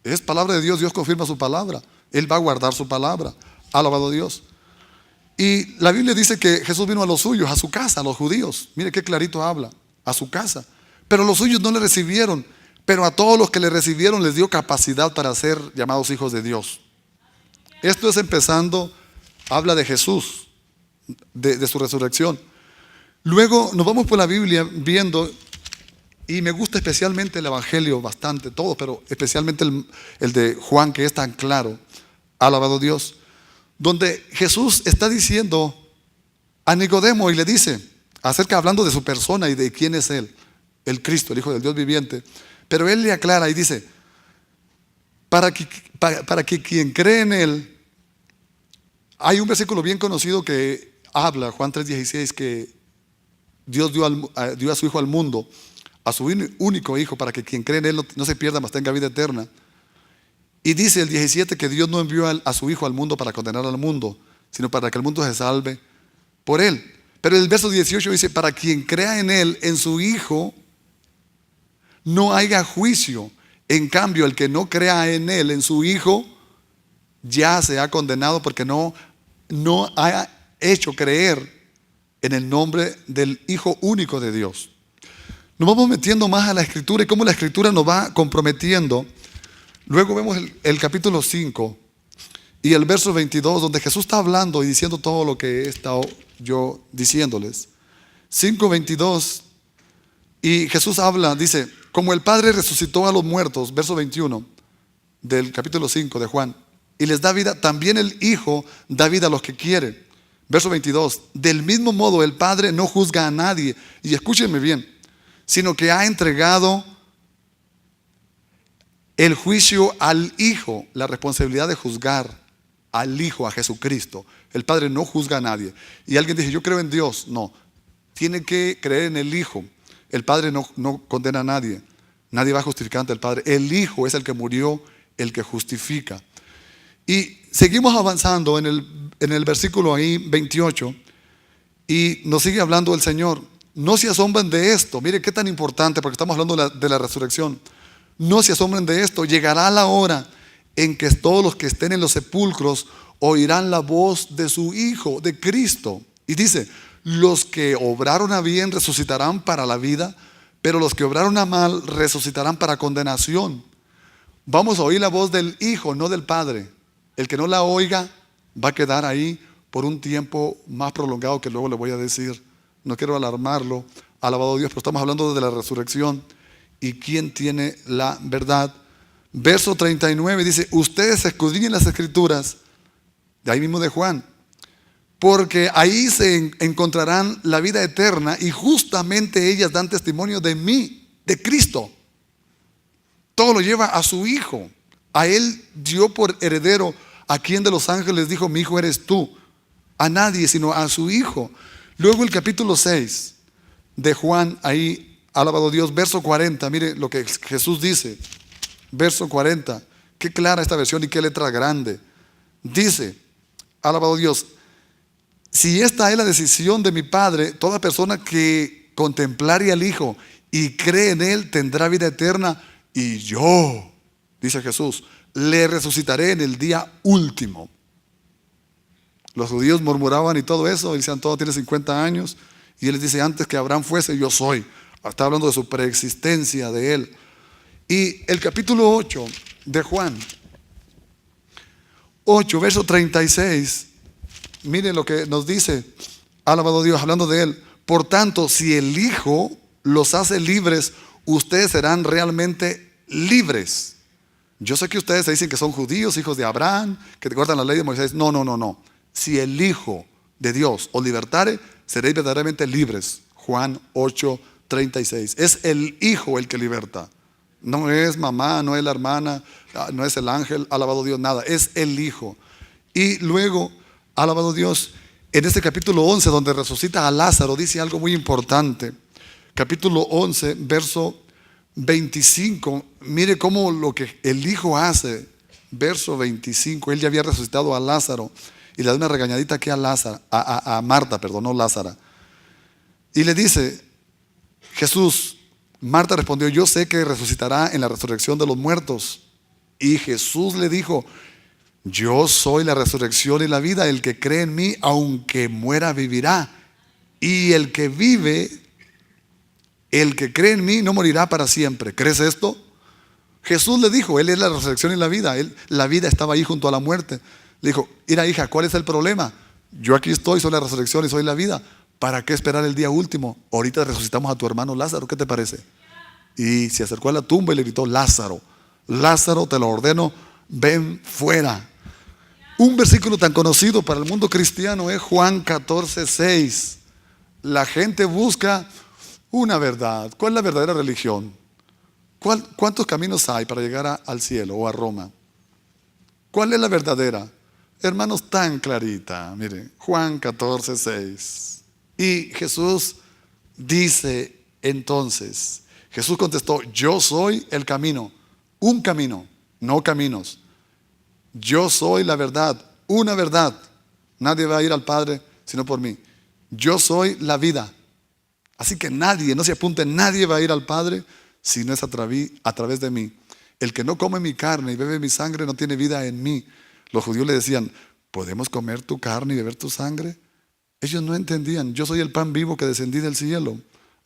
Speaker 1: es palabra de Dios. Dios confirma su palabra. Él va a guardar su palabra. Alabado Dios. Y la Biblia dice que Jesús vino a los suyos, a su casa, a los judíos. Mire qué clarito habla, a su casa. Pero los suyos no le recibieron. Pero a todos los que le recibieron les dio capacidad para ser llamados hijos de Dios. Esto es empezando, habla de Jesús, de su resurrección. Luego nos vamos por la Biblia viendo, y me gusta especialmente el Evangelio, bastante, todo, pero especialmente el de Juan, que es tan claro, alabado Dios, donde Jesús está diciendo a Nicodemo y le dice, hablando de su persona y de quién es Él, el Cristo, el Hijo del Dios viviente, pero Él le aclara y dice, para que quien cree en Él. Hay un versículo bien conocido que habla, Juan 3:16, que Dios dio a su Hijo al mundo, a su único Hijo, para que quien cree en Él no se pierda, mas tenga vida eterna. Y dice el 17 que Dios no envió a su Hijo al mundo para condenar al mundo, sino para que el mundo se salve por Él. Pero el verso 18 dice, para quien crea en Él, en su Hijo, no haya juicio. En cambio, el que no crea en Él, en su Hijo, ya se ha condenado porque no ha hecho creer en el nombre del Hijo único de Dios. Nos vamos metiendo más a la Escritura y cómo la Escritura nos va comprometiendo. Luego vemos el capítulo 5 y el verso 22, donde Jesús está hablando y diciendo todo lo que he estado yo diciéndoles. 5:22, y Jesús habla, dice, como el Padre resucitó a los muertos, verso 21 del capítulo 5 de Juan, y les da vida, también el Hijo da vida a los que quiere. Verso 22, del mismo modo el Padre no juzga a nadie, y escúchenme bien, sino que ha entregado el juicio al Hijo, la responsabilidad de juzgar al Hijo, a Jesucristo. El Padre no juzga a nadie. Y alguien dice, yo creo en Dios. No, tiene que creer en el Hijo. El Padre no condena a nadie. Nadie va a justificar ante el Padre. El Hijo es el que murió el que justifica. Y seguimos avanzando en el versículo ahí 28 y nos sigue hablando el Señor. No se asombren de esto. Mire qué tan importante, porque estamos hablando de la resurrección. No se asombren de esto. Llegará la hora en que todos los que estén en los sepulcros oirán la voz de su Hijo, de Cristo. Y dice, los que obraron a bien resucitarán para la vida, pero los que obraron a mal resucitarán para condenación. Vamos a oír la voz del Hijo, no del Padre. El que no la oiga va a quedar ahí por un tiempo más prolongado que luego le voy a decir. No quiero alarmarlo, alabado Dios, pero estamos hablando de la resurrección y quién tiene la verdad. Verso 39 dice, ustedes escudriñen las Escrituras, de ahí mismo de Juan, porque ahí se encontrarán la vida eterna y justamente ellas dan testimonio de mí, de Cristo. Todo lo lleva a su Hijo. A Él dio por heredero a quien de los ángeles dijo, mi hijo eres tú. A nadie, sino a su Hijo. Luego el capítulo 6 de Juan, ahí, alabado Dios, verso 40, mire lo que Jesús dice. Verso 40, qué clara esta versión y qué letra grande. Dice, alabado Dios, si esta es la decisión de mi Padre, toda persona que contemplare al Hijo y cree en Él tendrá vida eterna, y yo, dice Jesús, le resucitaré en el día último. Los judíos murmuraban y todo eso, y decían, todo tiene 50 años, y Él les dice, antes que Abraham fuese, yo soy. Está hablando de su preexistencia, de Él. Y el capítulo 8 de Juan, 8, verso 36, miren lo que nos dice, alabado Dios, hablando de Él. Por tanto, si el Hijo los hace libres, ustedes serán realmente libres. Yo sé que ustedes se dicen que son judíos, hijos de Abraham, que te guardan la ley de Moisés. No. Si el Hijo de Dios os libertare, seréis verdaderamente libres. Juan 8, 36. Es el Hijo el que liberta. No es mamá, no es la hermana, no es el ángel, alabado Dios, nada. Es el Hijo. Y luego, alabado Dios, en este capítulo 11, donde resucita a Lázaro, dice algo muy importante. Capítulo 11, verso 25. Mire cómo lo que el Hijo hace. Verso 25. Él ya había resucitado a Lázaro y le da una regañadita aquí a Marta, no Lázaro. Y le dice, Jesús, Marta respondió, yo sé que resucitará en la resurrección de los muertos. Y Jesús le dijo, yo soy la resurrección y la vida. El que cree en mí, aunque muera, vivirá. Y el que vive, el que cree en mí, no morirá para siempre. ¿Crees esto? Jesús le dijo, Él es la resurrección y la vida. La vida estaba ahí junto a la muerte. Le dijo, mira hija, ¿cuál es el problema? Yo aquí estoy, soy la resurrección y soy la vida. ¿Para qué esperar el día último? Ahorita resucitamos a tu hermano Lázaro, ¿qué te parece? Y se acercó a la tumba y le gritó, Lázaro, Lázaro, te lo ordeno, ven fuera. Un versículo tan conocido para el mundo cristiano es Juan 14, 6. La gente busca una verdad. ¿Cuál es la verdadera religión? ¿Cuántos caminos hay para llegar al cielo o a Roma? ¿Cuál es la verdadera? Hermanos, tan clarita. Mire, Juan 14, 6. Y Jesús dice entonces, Jesús contestó, yo soy el camino, un camino, no caminos. Yo soy la verdad, una verdad. Nadie va a ir al Padre sino por mí. Yo soy la vida. Así que nadie, no se apunte, nadie va a ir al Padre si no es a través de mí. El que no come mi carne y bebe mi sangre no tiene vida en mí. Los judíos le decían, ¿podemos comer tu carne y beber tu sangre? Ellos no entendían. Yo soy el pan vivo que descendí del cielo.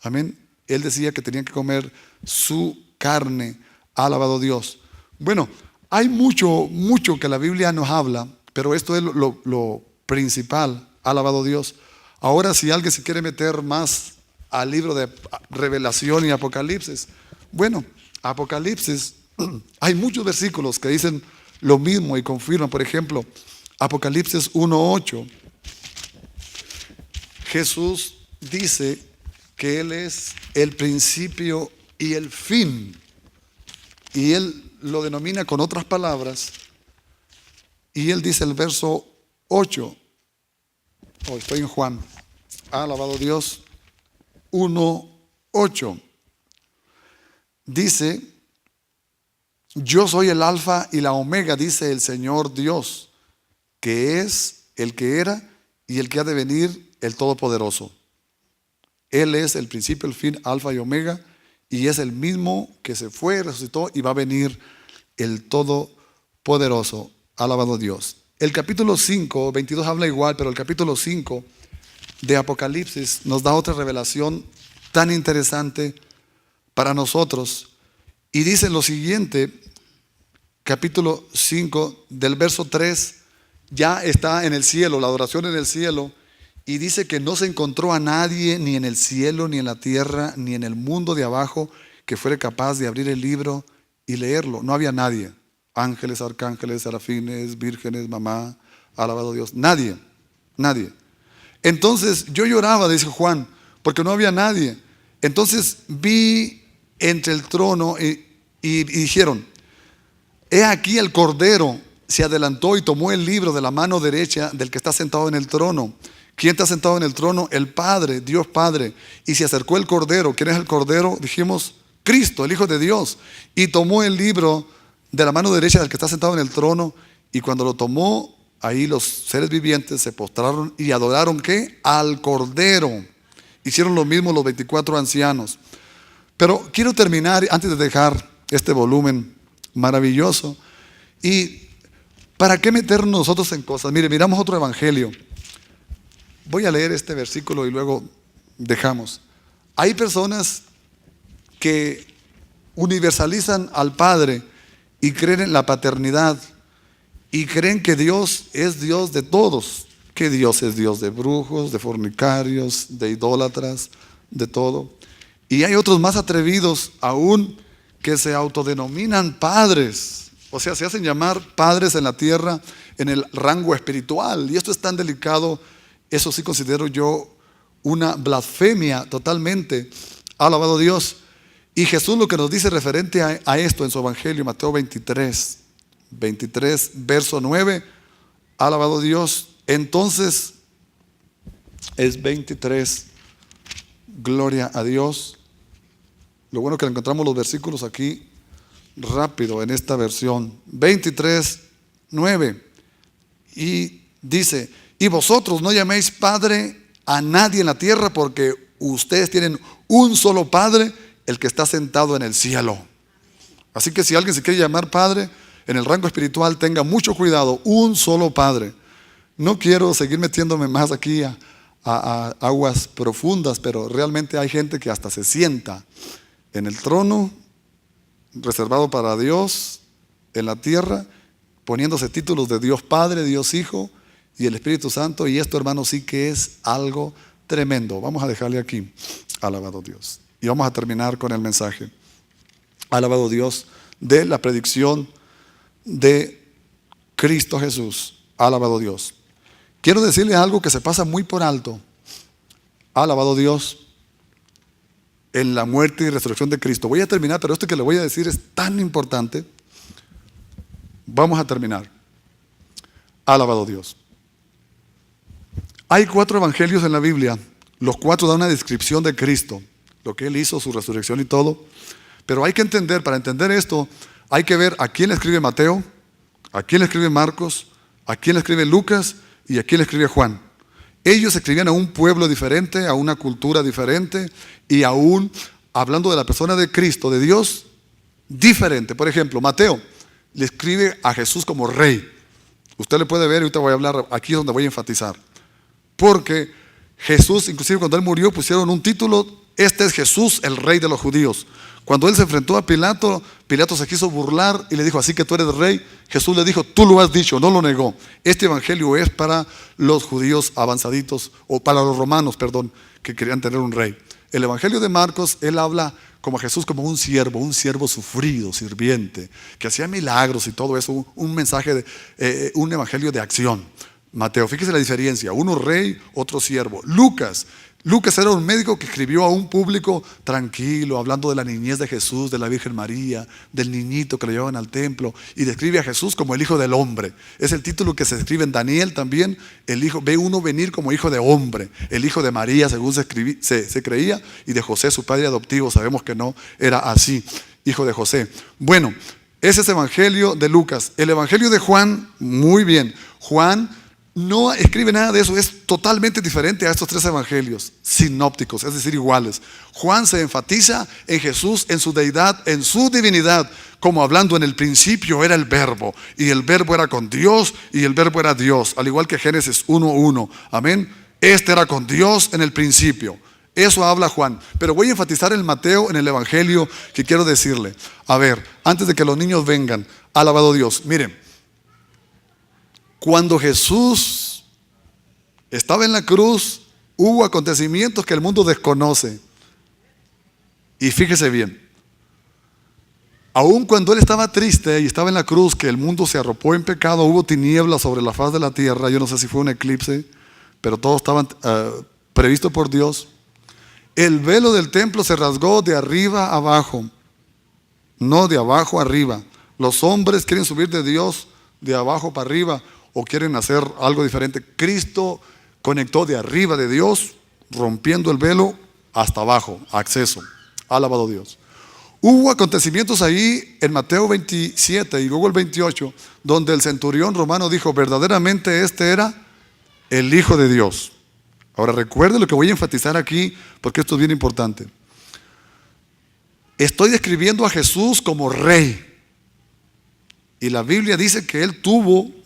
Speaker 1: Amén. Él decía que tenían que comer su carne. Alabado Dios. Bueno, hay mucho que la Biblia nos habla, pero esto es lo principal. Alabado Dios. Ahora, si alguien se quiere meter más al libro de Revelación y Apocalipsis, bueno, Apocalipsis, hay muchos versículos que dicen lo mismo y confirman. Por ejemplo, Apocalipsis 1:8. Jesús dice que Él es el principio y el fin. Y Él lo denomina con otras palabras. Y Él dice el verso 8. Estoy en Juan. Alabado Dios. 1:8. Dice, Yo soy el alfa y la omega, dice el Señor Dios, que es el que era y el que ha de venir, el Todopoderoso. Él es el principio, el fin, alfa y omega, y es el mismo que se fue, resucitó y va a venir el Todopoderoso. Alabado Dios. El capítulo 5, 22 habla igual, pero el capítulo 5 de Apocalipsis nos da otra revelación tan interesante para nosotros. Y dice lo siguiente, capítulo 5 del verso 3, ya está en el cielo, la adoración en el cielo, y dice que no se encontró a nadie, ni en el cielo, ni en la tierra, ni en el mundo de abajo, que fuera capaz de abrir el libro y leerlo. No había nadie. Ángeles, arcángeles, serafines, vírgenes, mamá, alabado Dios. Nadie, nadie. Entonces yo lloraba, dice Juan, porque no había nadie. Entonces vi entre el trono y dijeron, he aquí el Cordero se adelantó y tomó el libro de la mano derecha del que está sentado en el trono. ¿Quién está sentado en el trono? El Padre, Dios Padre. Y se acercó el Cordero. ¿Quién es el Cordero? Dijimos, Cristo, el Hijo de Dios. Y tomó el libro de la mano derecha del que está sentado en el trono. Y cuando lo tomó, ahí los seres vivientes se postraron y adoraron, ¿qué? Al Cordero. Hicieron lo mismo los 24 ancianos. Pero quiero terminar, antes de dejar este volumen maravilloso. ¿Y para qué meternos nosotros en cosas? Mire, miramos otro evangelio. Voy a leer este versículo y luego dejamos. Hay personas que universalizan al Padre y creen en la paternidad y creen que Dios es Dios de todos, que Dios es Dios de brujos, de fornicarios, de idólatras, de todo. Y hay otros más atrevidos aún que se autodenominan padres, o sea, se hacen llamar padres en la tierra en el rango espiritual. Y esto es tan delicado. Eso sí considero yo una blasfemia totalmente. Alabado Dios. Y Jesús lo que nos dice referente a esto en su evangelio, Mateo 23, verso 9. Alabado Dios. Entonces, es 23. Gloria a Dios. Lo bueno que encontramos los versículos aquí rápido en esta versión. 23, 9. Y dice, y vosotros no llaméis Padre a nadie en la tierra, porque ustedes tienen un solo Padre, el que está sentado en el cielo. Así que si alguien se quiere llamar Padre en el rango espiritual, tenga mucho cuidado. Un solo Padre. No quiero seguir metiéndome más aquí a aguas profundas, pero realmente hay gente que hasta se sienta en el trono reservado para Dios en la tierra, poniéndose títulos de Dios Padre, Dios Hijo y el Espíritu Santo. Y esto, hermano, sí que es algo tremendo. Vamos a dejarle aquí. Alabado Dios. Y vamos a terminar con el mensaje. Alabado Dios, de la predicción de Cristo Jesús. Alabado Dios. Quiero decirle algo que se pasa muy por alto. Alabado Dios, en la muerte y resurrección de Cristo. Voy a terminar, pero esto que le voy a decir es tan importante. Vamos a terminar. Alabado Dios. Hay 4 evangelios en la Biblia. Los 4 dan una descripción de Cristo, lo que Él hizo, su resurrección y todo. Pero hay que entender, para entender esto, hay que ver a quién le escribe Mateo, a quién le escribe Marcos, a quién le escribe Lucas y a quién le escribe Juan. Ellos escribían a un pueblo diferente, a una cultura diferente y aún hablando de la persona de Cristo, de Dios, diferente. Por ejemplo, Mateo le escribe a Jesús como rey. Usted le puede ver, y ahorita voy a hablar, aquí es donde voy a enfatizar. Porque Jesús, inclusive cuando Él murió, pusieron un título, este es Jesús, el rey de los judíos. Cuando Él se enfrentó a Pilato, Pilato se quiso burlar y le dijo, así que tú eres rey. Jesús le dijo, tú lo has dicho, no lo negó. Este evangelio es para los judíos avanzaditos, o para los romanos, perdón, que querían tener un rey. El evangelio de Marcos, él habla como a Jesús como un siervo sufrido, sirviente, que hacía milagros y todo eso, un mensaje, un evangelio de acción. Mateo, fíjese la diferencia, uno rey, otro siervo. Lucas era un médico que escribió a un público tranquilo, hablando de la niñez de Jesús, de la Virgen María, del niñito que lo llevaban al templo, y describe a Jesús como el Hijo del Hombre. Es el título que se escribe en Daniel también, el hijo, ve uno venir como hijo de hombre, el hijo de María según se creía, y de José su padre adoptivo, sabemos que no era así, hijo de José. Bueno, Ese es el evangelio de Lucas. El evangelio de Juan, muy bien. Juan no escribe nada de eso, es totalmente diferente a estos tres evangelios sinópticos, es decir, iguales. Juan se enfatiza en Jesús, en su deidad, en su divinidad, como hablando en el principio era el verbo, y el verbo era con Dios, y el verbo era Dios, al igual que Génesis 1:1. Amén. Este era con Dios en el principio. Eso habla Juan. Pero voy a enfatizar en Mateo, en el evangelio, que quiero decirle. A ver, antes de que los niños vengan, alabado Dios. Miren, cuando Jesús estaba en la cruz, hubo acontecimientos que el mundo desconoce. Y fíjese bien, aun cuando Él estaba triste y estaba en la cruz, que el mundo se arropó en pecado, hubo tinieblas sobre la faz de la tierra. Yo no sé si fue un eclipse, pero todo estaba previsto por Dios. El velo del templo se rasgó de arriba a abajo, no de abajo a arriba. Los hombres quieren subir de Dios de abajo para arriba, o quieren hacer algo diferente. Cristo conectó de arriba de Dios, rompiendo el velo hasta abajo, acceso. Alabado Dios. Hubo acontecimientos ahí en Mateo 27 y luego el 28, donde el centurión romano dijo, verdaderamente este era el Hijo de Dios. Ahora recuerde lo que voy a enfatizar aquí, porque esto es bien importante. Estoy describiendo a Jesús como rey. Y la Biblia dice que Él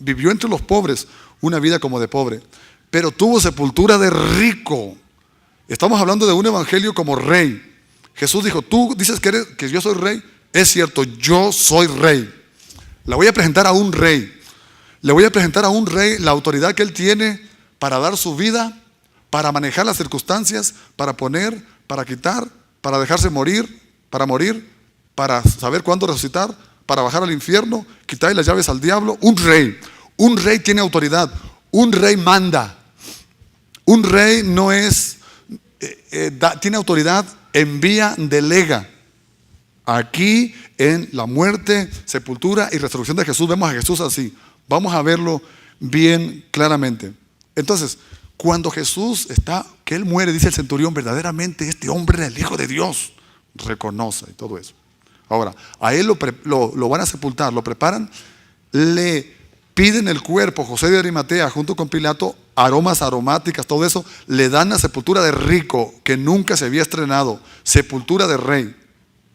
Speaker 1: vivió entre los pobres, una vida como de pobre, pero tuvo sepultura de rico. Estamos hablando de un evangelio como rey. Jesús dijo, tú dices que yo soy rey. Es cierto, yo soy rey. Le voy a presentar a un rey. Le voy a presentar a un rey la autoridad que Él tiene para dar su vida, para manejar las circunstancias, para poner, para quitar, para dejarse morir, para saber cuándo resucitar, para bajar al infierno, quitarle las llaves al diablo. Un rey tiene autoridad, un rey manda, un rey no es, tiene autoridad, envía, delega. Aquí en la muerte, sepultura y resurrección de Jesús vemos a Jesús así. Vamos a verlo bien claramente. Entonces, cuando Jesús que Él muere, dice el centurión, verdaderamente este hombre era el Hijo de Dios. Reconoce y todo eso. Ahora, a Él lo van a sepultar, lo preparan, le piden el cuerpo, José de Arimatea junto con Pilato, aromas aromáticas, todo eso, le dan la sepultura de rico que nunca se había estrenado, sepultura de rey.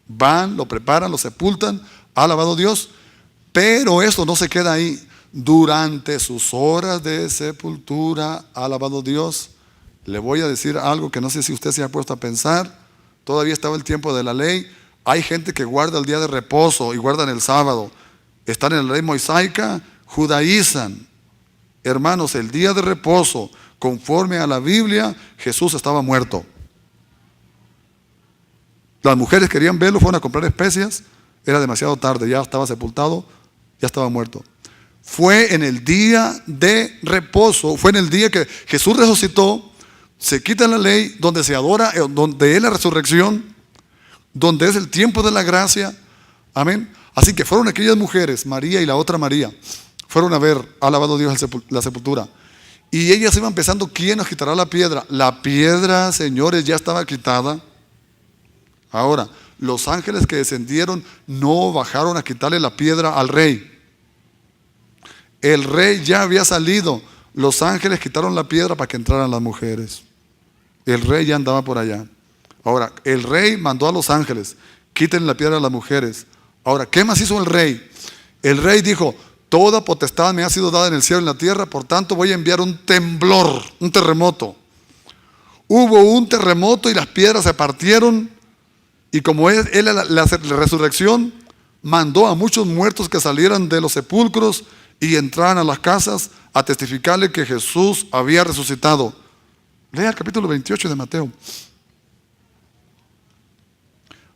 Speaker 1: Van, lo preparan, lo sepultan, alabado Dios, pero eso no se queda ahí. Durante sus horas de sepultura, alabado Dios, le voy a decir algo que no sé si usted se ha puesto a pensar. Todavía estaba el tiempo de la ley. Hay gente que guarda el día de reposo y guardan el sábado. Están en la ley mosaica, judaizan. Hermanos, el día de reposo, conforme a la Biblia, Jesús estaba muerto. Las mujeres querían verlo, fueron a comprar especias. Era demasiado tarde, ya estaba sepultado, ya estaba muerto. Fue en el día de reposo, fue en el día que Jesús resucitó, se quita la ley, donde se adora, donde es la resurrección, donde es el tiempo de la gracia. Amén. Así que fueron aquellas mujeres, María y la otra María, fueron a ver, alabado Dios, la sepultura. Y ellas iban pensando, ¿quién nos quitará la piedra? La piedra, señores, ya estaba quitada. Ahora, los ángeles que descendieron no bajaron a quitarle la piedra al rey. El rey ya había salido. Los ángeles quitaron la piedra para que entraran las mujeres. El rey ya andaba por allá. Ahora, el rey mandó a los ángeles, quiten la piedra a las mujeres. Ahora, ¿qué más hizo el rey? El rey dijo, toda potestad me ha sido dada en el cielo y en la tierra, por tanto voy a enviar un temblor, un terremoto. Hubo un terremoto y las piedras se partieron, y como él la resurrección, mandó a muchos muertos que salieran de los sepulcros y entraran a las casas a testificarle que Jesús había resucitado. Lea el capítulo 28 de Mateo.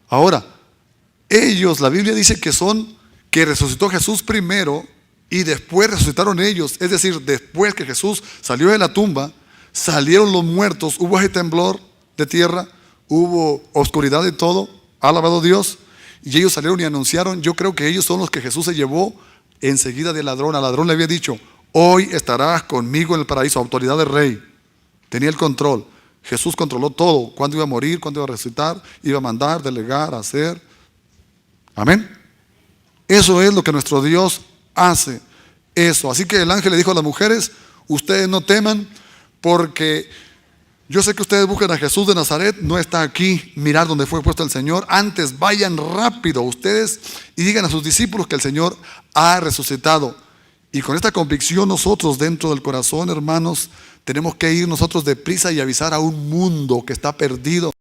Speaker 1: Ahora, ellos, la Biblia dice que resucitó Jesús primero y después resucitaron ellos. Es decir, después que Jesús salió de la tumba, salieron los muertos, hubo ese temblor de tierra, hubo oscuridad y todo, alabado Dios, y ellos salieron y anunciaron. Yo creo que ellos son los que Jesús se llevó enseguida del ladrón. Al ladrón le había dicho, hoy estarás conmigo en el paraíso, autoridad del rey. Tenía el control. Jesús controló todo, cuándo iba a morir, cuándo iba a resucitar, iba a mandar, delegar, hacer. Amén. Eso es lo que nuestro Dios hace. Eso. Así que el ángel le dijo a las mujeres: ustedes no teman, porque yo sé que ustedes buscan a Jesús de Nazaret. No está aquí. Mirar dónde fue puesto el Señor. Antes vayan rápido ustedes y digan a sus discípulos que el Señor ha resucitado. Y con esta convicción nosotros dentro del corazón, hermanos, tenemos que ir nosotros deprisa y avisar a un mundo que está perdido.